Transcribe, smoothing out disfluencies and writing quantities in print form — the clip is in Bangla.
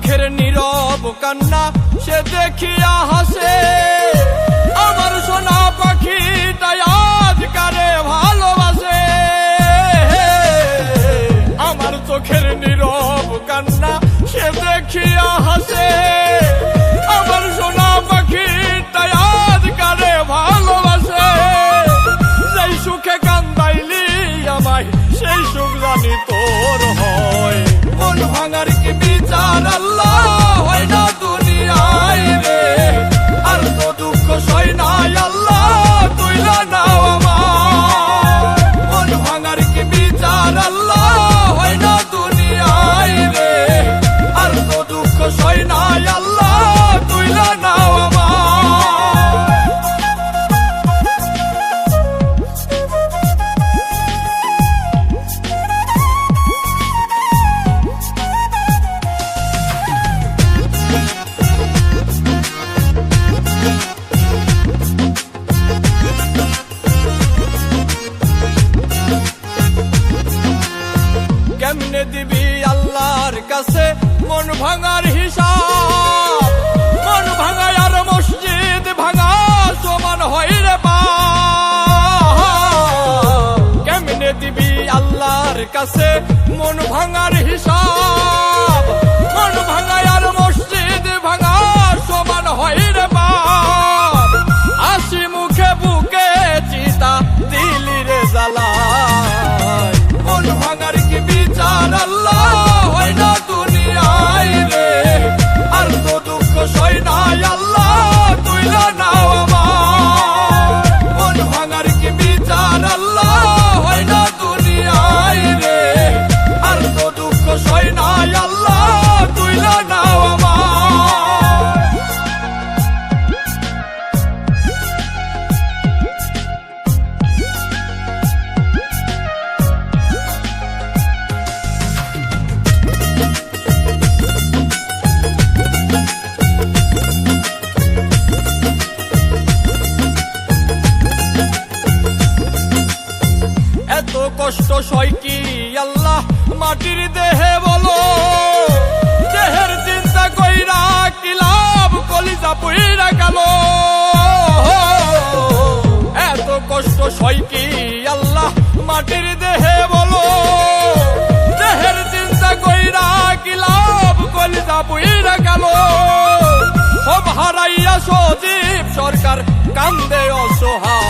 চোখের নীরব কান্না সে দেখিয়া হাসে। আমার সোনা পাখিটাই আজ কারে ভালোবাসে। আমার চোখের নীরব কান্না সে দেখিয়া হাসে। আমার সোনা পাখিটাই আজ কারে ভালোবাসে। যেই সুখে কান্দাইলি আমায় সেই সুখ জানি তোর হয়। মন ভাঙার কি বিচার আল্লাহ হয় না দুনিয়ায় রে। আর তো দুঃখ সয় নাই আল্লাহ তুইলা নাও আমার। মন ভাঙার কি বিচার আল্লাহ হয় না দুনিয়ায় রে। আর তো দুঃখ সয় নাই আল্লাহ তুইলা নাও আমার। কেমনে দিবি আল্লাহর কাছে মন ভাঙার হিসাব। মন ভাঙা আর মসজিদ ভাঙা সমান হয় রে বাপ। কেমনে দিবি আল্লাহর কাছে মন ভাঙার হিসাব। মন ভাঙা আর মসজিদ ভাঙা সমান হয় রে বাপ। হাসি মুখে বুকে চিতা দিলি রে জ্বালায়। মন ভাঙার কি বিচার আল্লাহ হয় না দুনিয়ায় রে। আর তো দুঃখ সয় নাই আল্লাহ তুইলা নাও আমার। মন ভাঙার কি বিচার আল্লাহ হয় না দুনিয়ায় রে। আর তো দুঃখ সয় নাই আল্লাহ তুইলা নাও আমার। এত কষ্ট সয় কি আল্লাহ মাটির দেহে বলো। দেহের চিন্তা কইরা কি লাভ কলিজা পুইরা গেল। এত কষ্ট সয় কি আল্লাহ মাটির দেহে বলো। দেহের চিন্তা কইরা কি লাভ কলিজা পুইরা গেল। সব হারাইয়া সজীব সরকার কান্দে অসহায়।